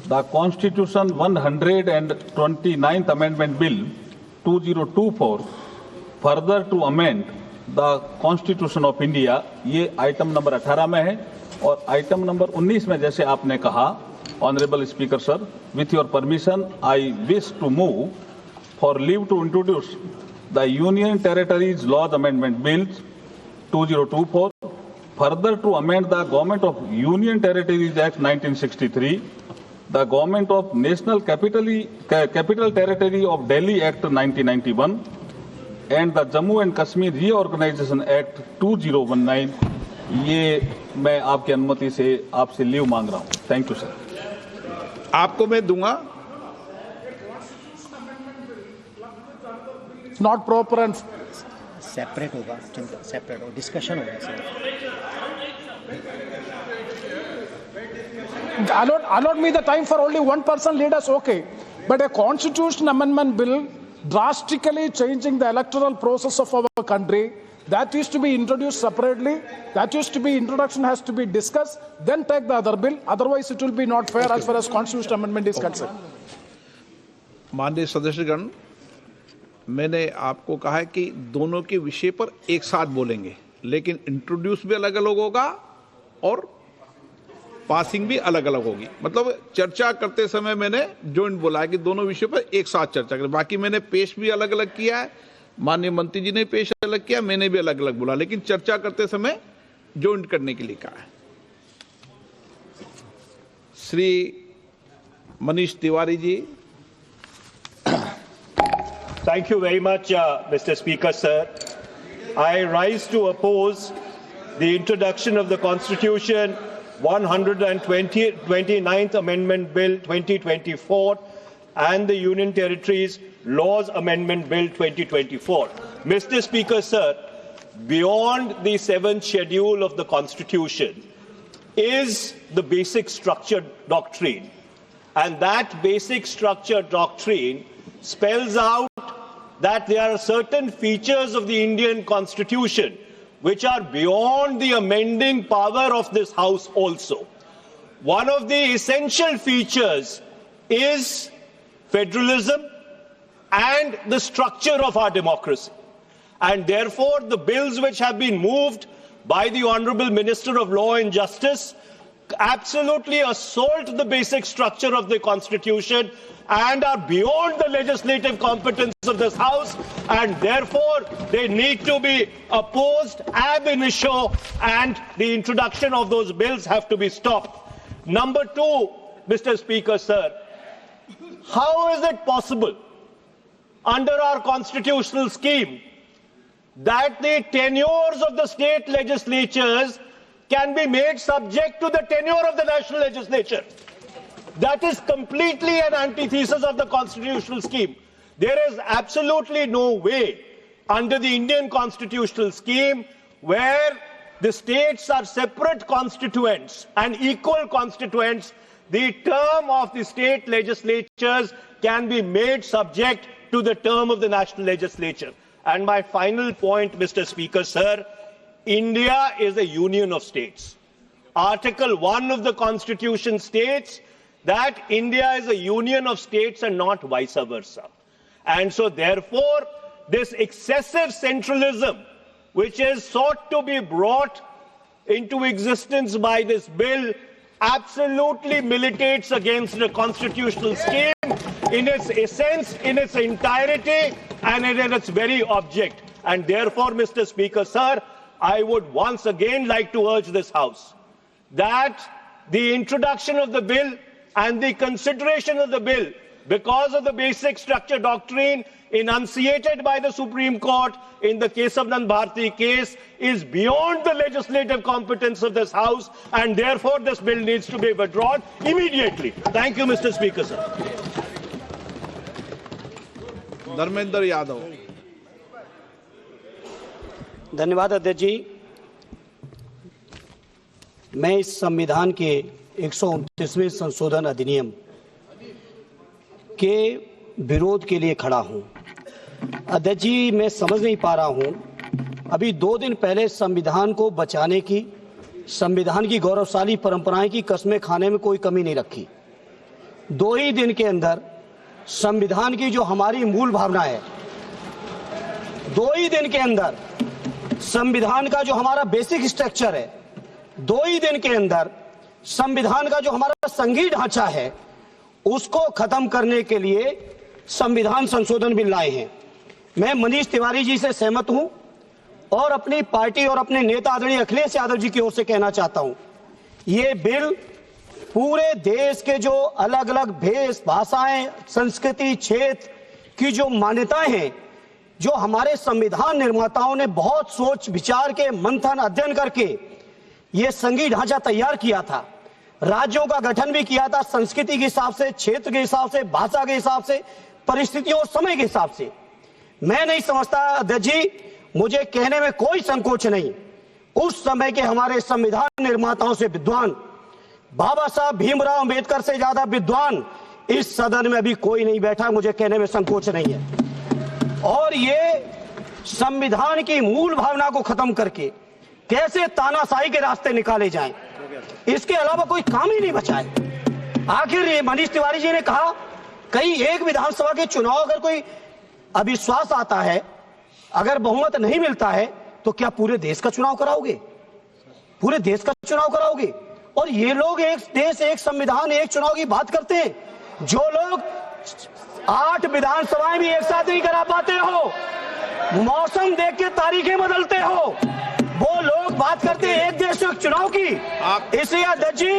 the Constitution 129th Amendment Bill 2024 further to amend the Constitution of India, ये item number 18 में है। और item number 19 में जैसे आपने कहा, honourable speaker sir, with your permission I wish to move for leave to introduce the union territories laws amendment bill 2024 further to amend the Government of Union Territories Act 1963, the Government of National Capital Territory of Delhi Act 1991, and the Jammu and Kashmir Reorganization Act 2019। ये मैं आपकी अनुमति से आपसे leave मांग रहा हूँ। Thank you sir. आपको मैं दूंगा। नॉट प्रॉपर एंड सेपरेट होगा, सेपरेट होगा, डिस्कशन होगा sir. allot me the time for only one person leaders, okay, but a constitution amendment bill drastically changing the electoral process of our country, that is to be introduced separately, that is to be introduction has to be discussed, then take the other bill, otherwise it will be not fair as far as constitutional amendment is concerned। माननीय सदस्यगण, मैंने आपको कहा है कि दोनों के विषय पर एक साथ बोलेंगे, लेकिन इंट्रोड्यूस भी अलग अलग होगा और पासिंग भी अलग अलग होगी। मतलब चर्चा करते समय मैंने जॉइंट बोला है कि दोनों विषयों पर एक साथ चर्चा करें। बाकी मैंने पेश भी अलग अलग किया है, माननीय मंत्री जी ने पेश अलग किया, मैंने भी अलग अलग बोला, लेकिन चर्चा करते समय जॉइंट करने के लिए कहा है। Shri Manish Tiwari ji. Thank you very much, Mr. Speaker, sir. I rise to oppose the introduction of the Constitution 129th Amendment Bill 2024 and the Union Territories Laws Amendment Bill 2024. Mr. Speaker, sir, beyond the 7th schedule of the Constitution is the basic structure doctrine. And that basic structure doctrine spells out that there are certain features of the Indian Constitution which are beyond the amending power of this House also. One of the essential features is federalism and the structure of our democracy. And therefore, the bills which have been moved by the Honorable Minister of Law and Justice absolutely assault the basic structure of the Constitution and are beyond the legislative competence of this House, and therefore they need to be opposed ab initio, and the introduction of those bills have to be stopped. Number two, Mr. Speaker, sir, how is it possible under our constitutional scheme that the tenures of the state legislatures can be made subject to the tenure of the national legislature? That is completely an antithesis of the constitutional scheme. There is absolutely no way under the Indian constitutional scheme where the states are separate constituents and equal constituents, the term of the state legislatures can be made subject to the term of the national legislature. And my final point, Mr. Speaker, sir, India is a union of states. Article 1 of the Constitution states that India is a union of states and not vice versa. And so therefore, this excessive centralism, which is sought to be brought into existence by this bill, absolutely militates against the constitutional scheme in its essence, in its entirety, and in its very object. And therefore, Mr. Speaker, sir, I would once again like to urge this House that the introduction of the bill and the consideration of the bill, because of the basic structure doctrine enunciated by the Supreme Court in the Kesavanand Bharti case, is beyond the legislative competence of this House, and therefore this bill needs to be withdrawn immediately. Thank you, Mr. Speaker, sir. Dharmendra Yadav. धन्यवाद अध्यक्ष जी। मैं इस संविधान के 129वें संशोधन अधिनियम के विरोध के लिए खड़ा हूं। अध्यक्ष जी, मैं समझ नहीं पा रहा हूं, अभी 2 दिन पहले संविधान को बचाने की, संविधान की गौरवशाली परंपराएं की कस्में खाने में कोई कमी नहीं रखी। 2 ही दिन के अंदर संविधान की जो हमारी मूल भावना है, 2 ही दिन के अंदर संविधान का जो हमारा बेसिक स्ट्रक्चर है, 2 ही दिन के अंदर संविधान का जो हमारा संघीय ढांचा है, उसको खत्म करने के लिए संविधान संशोधन बिल लाए हैं। मैं मनीष तिवारी जी से सहमत हूं और अपनी पार्टी और अपने नेता आदरणीय अखिलेश यादव जी की ओर से कहना चाहता हूं, ये बिल पूरे देश के जो अलग अलग भेष, भाषाएं, संस्कृति, क्षेत्र की जो मान्यताएं हैं, जो हमारे संविधान निर्माताओं ने बहुत सोच विचार के मंथन अध्ययन करके ये संघीय ढांचा तैयार किया था, राज्यों का गठन भी किया था, संस्कृति के हिसाब से, क्षेत्र के हिसाब से, भाषा के हिसाब से, परिस्थितियों और समय के हिसाब से। मैं नहीं समझता अध्यक्ष जी, मुझे कहने में कोई संकोच नहीं, उस समय के हमारे संविधान निर्माताओं से विद्वान, बाबा साहब भीमराव अंबेडकर से ज्यादा विद्वान इस सदन में अभी कोई नहीं बैठा, मुझे कहने में संकोच नहीं है। और ये संविधान की मूल भावना को खत्म करके कैसे तानाशाही के रास्ते निकाले जाएं, इसके अलावा कोई काम ही नहीं बचा है। आखिर ये मनीष तिवारी जी ने कहा, कहीं एक विधानसभा के चुनाव अगर कोई अविश्वास आता है, अगर बहुमत नहीं मिलता है, तो क्या पूरे देश का चुनाव कराओगे? पूरे देश का चुनाव कराओगे? और ये लोग एक देश, एक संविधान, एक चुनाव की बात करते हैं। जो लोग 8 विधानसभाएं भी एक साथ नहीं करा पाते हो, मौसम देख के तारीखें बदलते हो, वो लोग बात करते हैं एक देश एक चुनाव की। इसलिए अध्यक्ष जी,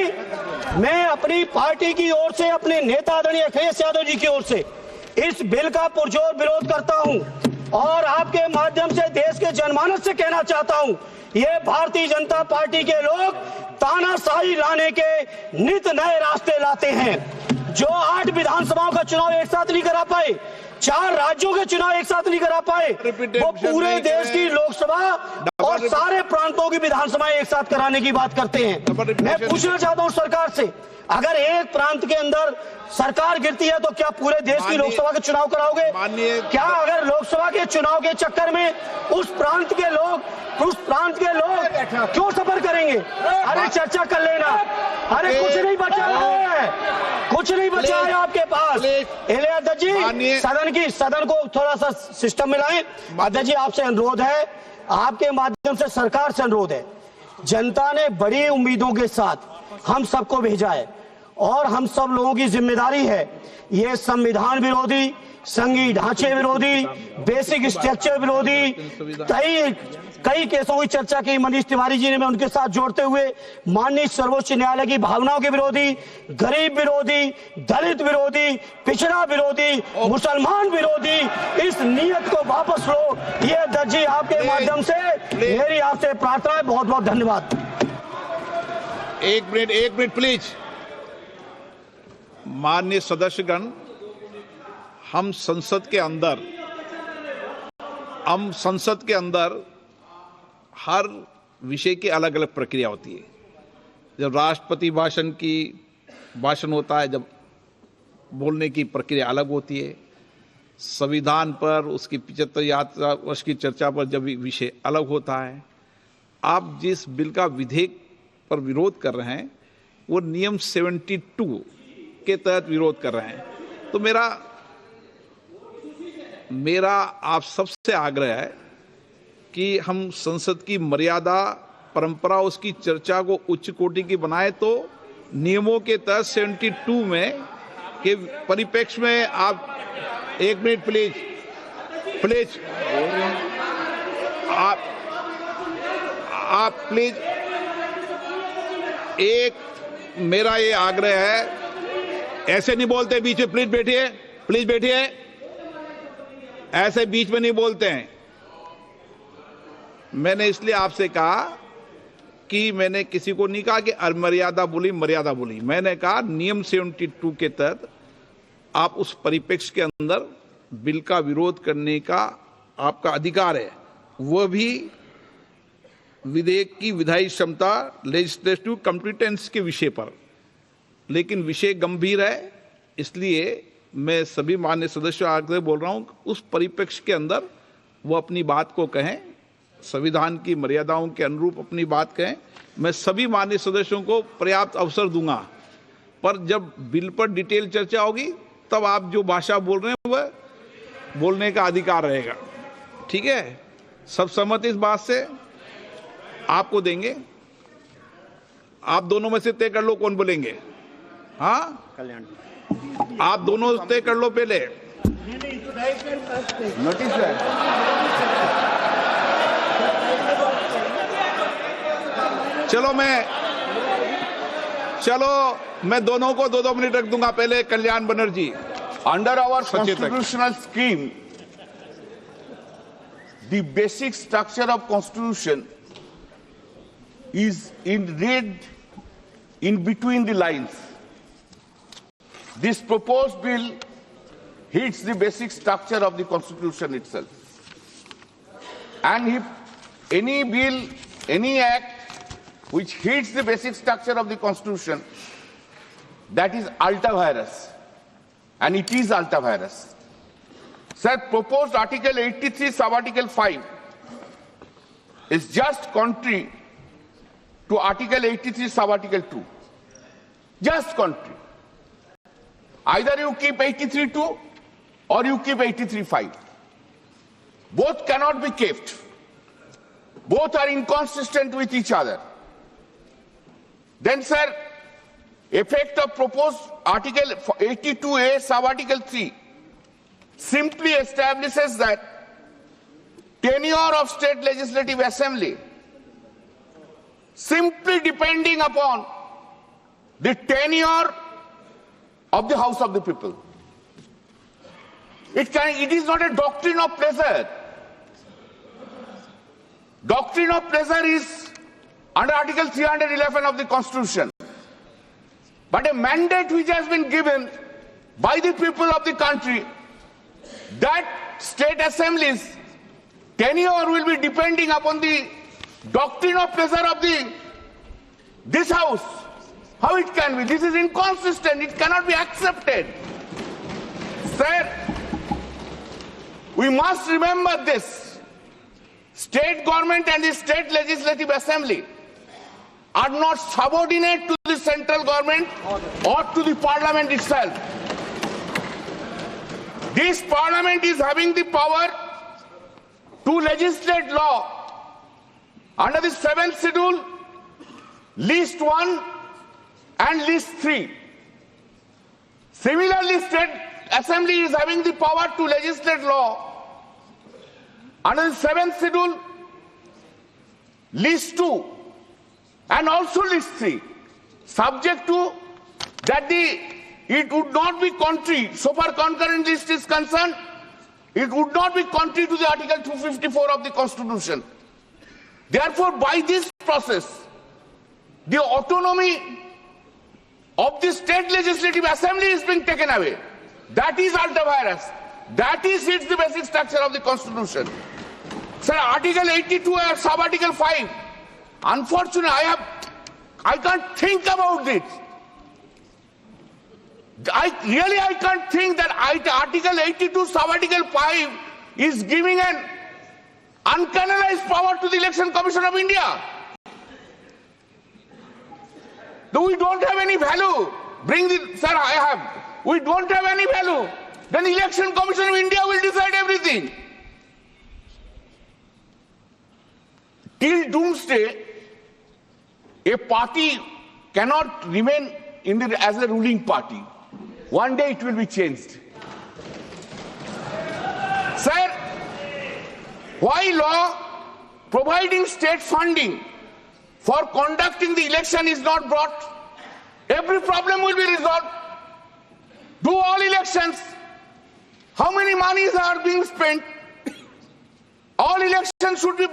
मैं अपनी पार्टी की ओर से, अपने नेता आदरणीय अखिलेश यादव जी की ओर से इस बिल का पुरजोर विरोध करता हूं और आपके माध्यम से देश के जनमानस से कहना चाहता हूं, ये भारतीय जनता पार्टी के लोग तानाशाही लाने के नित नए रास्ते लाते हैं। जो 8 विधानसभाओं का चुनाव एक साथ नहीं करा पाए, 4 राज्यों के चुनाव एक साथ नहीं करा पाए, वो पूरे देश की लोकसभा और सारे प्रांतों की विधानसभाएं एक साथ कराने की बात करते हैं। मैं पूछना चाहता हूं सरकार से, अगर एक प्रांत के अंदर सरकार गिरती है तो क्या पूरे देश की लोकसभा के चुनाव कराओगे? क्या अगर लोकसभा के चुनाव के चक्कर में उस प्रांत के लोग क्यों सफर करेंगे? अरे चर्चा कर लेना। अरे कुछ नहीं बचा है, कुछ नहीं बचा है आपके पास। अध्यक्ष जी, सदन को थोड़ा सा सिस्टम में लाएं। अध्यक्ष जी, आपसे अनुरोध है, आपके माध्यम से सरकार से अनुरोध है, जनता ने बड़ी उम्मीदों के साथ हम सबको भेजा है और हम सब लोगों की जिम्मेदारी है, ये संविधान विरोधी, संघीय ढांचे विरोधी, बेसिक स्ट्रक्चर विरोधी कई केसों की चर्चा की मनीष तिवारी जी ने, मैं उनके साथ जोड़ते हुए माननीय सर्वोच्च न्यायालय की भावनाओं के विरोधी, गरीब विरोधी, दलित विरोधी, पिछड़ा विरोधी, मुसलमान विरोधी, इस नीयत को वापस लो। ये अध्यक्ष जी, आपके माध्यम से मेरी आपसे प्रार्थना है। बहुत बहुत धन्यवाद। एक मिनट प्लीज। माननीय सदस्यगण, हम संसद के अंदर हर विषय की अलग अलग प्रक्रिया होती है। जब राष्ट्रपति भाषण होता है, जब बोलने की प्रक्रिया अलग होती है। संविधान पर उसकी 75 वर्ष की चर्चा पर जब विषय अलग होता है। आप जिस बिल का विधेयक पर विरोध कर रहे हैं, वो नियम 72 के तहत विरोध कर रहे हैं। तो मेरा आप सबसे आग्रह है कि हम संसद की मर्यादा, परंपरा, उसकी चर्चा को उच्च कोटि की बनाए, तो नियमों के तहत 72 में के परिप्रेक्ष्य में आप 1 मिनट प्लीज आप प्लीज, एक मेरा ये आग्रह है, ऐसे नहीं बोलते बीच में, प्लीज बैठिए, ऐसे बीच में नहीं बोलते हैं। मैंने इसलिए आपसे कहा कि मैंने किसी को नहीं कहा कि मर्यादा बोली, मैंने कहा नियम 72 के तहत आप उस परिप्रेक्ष्य के अंदर बिल का विरोध करने का आपका अधिकार है, वह भी विधेयक की विधायी क्षमता, लेजिस्लेटिव कॉम्पिटेंस के विषय पर। लेकिन विषय गंभीर है, इसलिए मैं सभी मान्य सदस्यों आगे बोल रहा हूं, उस परिप्रेक्ष्य के अंदर वो अपनी बात को कहें, संविधान की मर्यादाओं के अनुरूप अपनी बात कहें। मैं सभी मान्य सदस्यों को पर्याप्त अवसर दूंगा पर जब बिल पर डिटेल चर्चा होगी तब आप जो भाषा बोल रहे हैं वह बोलने का अधिकार रहेगा। ठीक है, सब सहमत इस बात से? आपको देंगे, आप दोनों में से तय कर लो कौन बोलेंगे। हाँ, कल्याण आप दोनों तय कर लो पहले। नोटिस है। चलो मैं दोनों को 2-2 मिनट रख दूंगा। पहले Kalyan Banerjee. Under our Sachit, constitutional scheme, the basic structure of constitution is read in between the lines. This proposed bill hits the basic structure of the constitution itself. And if any bill, any act which hits the basic structure of the constitution, that is ultra-virus. And it is ultra-virus. Sir, proposed Article 83, Sub-Article 5 is just contrary to Article 83, Sub-Article 2. Just contrary. Either you keep 83.2 or you keep 83.5. Both cannot be kept. Both are inconsistent with each other. Then, sir, effect of proposed Article 82A, Sub-Article 3 simply establishes that tenure of state legislative assembly simply depending upon the tenure of the House of the People. It is not a doctrine of pleasure. Doctrine of pleasure is under Article 311 of the Constitution. But a mandate which has been given by the people of the country that state assemblies tenure will be depending upon the doctrine of pleasure of this house. How it can be? This is inconsistent. It cannot be accepted. Sir, we must remember this. State government and the state legislative assembly are not subordinate to the central government or to the parliament itself. This parliament is having the power to legislate law under the 7th schedule, list 1 and list 3. Similarly, state assembly is having the power to legislate law under the 7th schedule, list 2 and also list 3, subject to that it would not be contrary, so far concurrent list is concerned, it would not be contrary to the Article 254 of the Constitution. Therefore, by this process, the autonomy of the state legislative assembly is being taken away. That is ultra-virus. That is it's the basic structure of the Constitution. Sir, Article 82 or Sub-Article 5, unfortunately, I can't think about it. I can't think that Article 82, Sub-Article 5 is giving an uncanonized power to the Election Commission of India. Though we don't have any value, we don't have any value, then the Election Commission of India will decide everything. Till doomsday, a party cannot remain as a ruling party. One day it will be changed. Sir, why law providing state funding for conducting the election is not brought? Every problem will be resolved. Do all elections. How many monies are being spent? All elections should be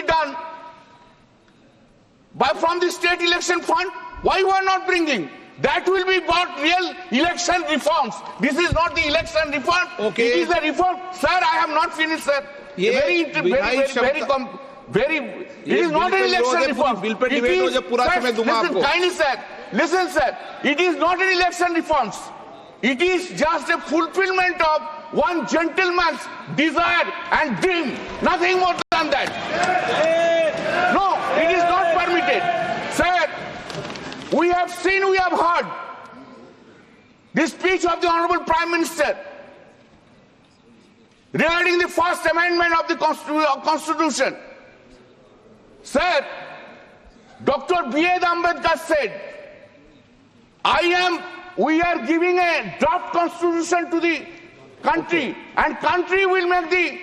done from the state election fund. Why we are not bringing? That will be about real election reforms. This is not the election reform. Okay. It is a reform. Sir, I have not finished, sir. It is not an election reform. Listen, sir. It is not an election reforms. It is just a fulfillment of one gentleman's desire and dream. Nothing more than that. No, it is not permitted. Sir, we have seen, we have heard the speech of the Honorable Prime Minister regarding the First Amendment of the Constitution. Sir, Dr. B.A. Ambedkar said, we are giving a draft constitution to the country, and country will make the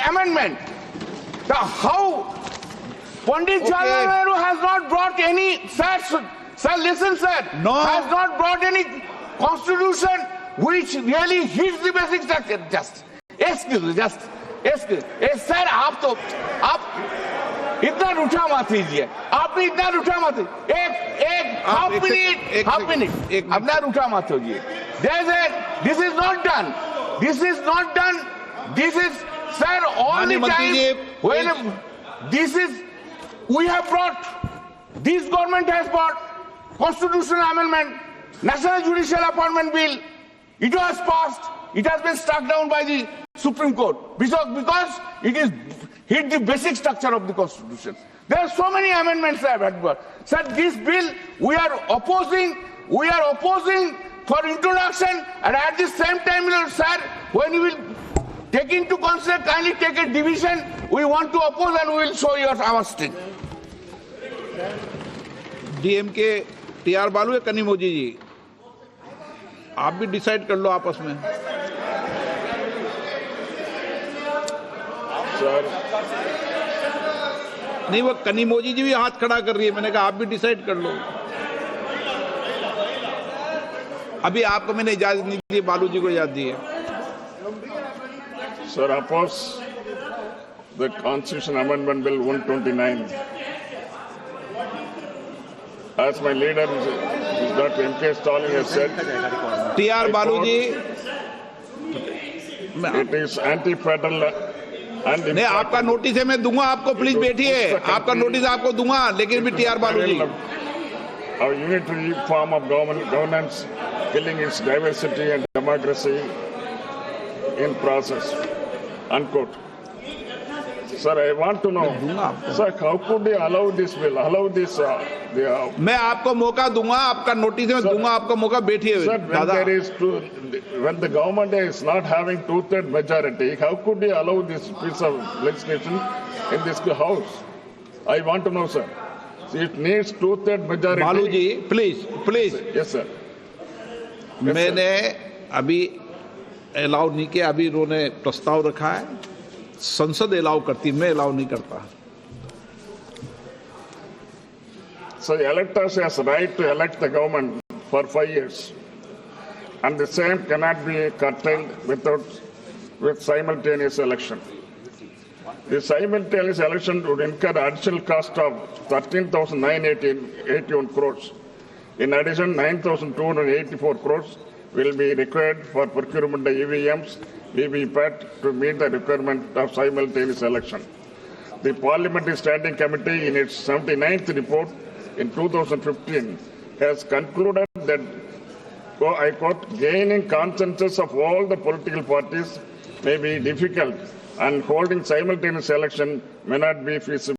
amendment. How Pandit Jawaharlal Nehru has not brought any, sir, listen, sir, No. has not brought any constitution which really hits the basic structure. Sir आप इतना रूठा मत लीजिए, आपने इतना रूठा मत, एक half minute अपना रूठा मत होइए. This is not done. This is not done. This is, sir, all the time. This is, we have brought, this government has brought constitutional amendment, National Judicial Appointment Bill. It was passed. It has been struck down by the Supreme Court because it is hit the basic structure of the Constitution. There are so many amendments I have had. Sir, this bill we are opposing for introduction, and at the same time, sir, when you will take into consider, kindly take a division. We want to oppose and we will show you our strength. DMK TR बालू या कनिमोझी जी, आप भी decide कर लो आपस में. नहीं, वो कनिमोझी जी भी हाथ खड़ा कर रही है. मैंने कहा आप भी डिसाइड कर लो. अभी आपको मैंने इजाजत नहीं दी, बालू जी को इजाजत दी है. Sir, oppose the Constitution Amendment Bill 129. As my leader, Dr. M.K. Stalin has said, TR बालू जी, it is anti-federal and नहीं, आपका नोटिस है, मैं दूंगा आपको. प्लीज बैठिए, आपका नोटिस आपको दूंगा, लेकिन भी टीआर बालू जी. our unitary form of governance, killing its diversity and democracy in process. Unquote. Sir, I want to know, sir, how could they allow this bill, allow this? मैं आपको मौका दूंगा, आपका नोटिस में दूंगा आपको मौका. बैठिए Sir, when the government is not having two-third majority, how could they allow this piece of legislation in this house? I want to know, sir. It needs two-third majority. बालू जी, प्लीज. Yes, sir. मैंने अभी allow नहीं किया. अभी इन्होंने प्रस्ताव रखा है, संसद अलाउ करती, मैं अलाउ नहीं करता. So electors has right to elect the government for 5 years, and the same cannot be curtailed with simultaneous election. The simultaneous election would incur additional cost of 13,981 crores. In addition, 9,284 crores will be required for procurement of EVMs, VVPAT to meet the requirement of simultaneous election. The Parliamentary Standing Committee, in its 79th report in 2015, has concluded that, I quote, gaining consensus of all the political parties may be difficult and holding simultaneous election may not be feasible.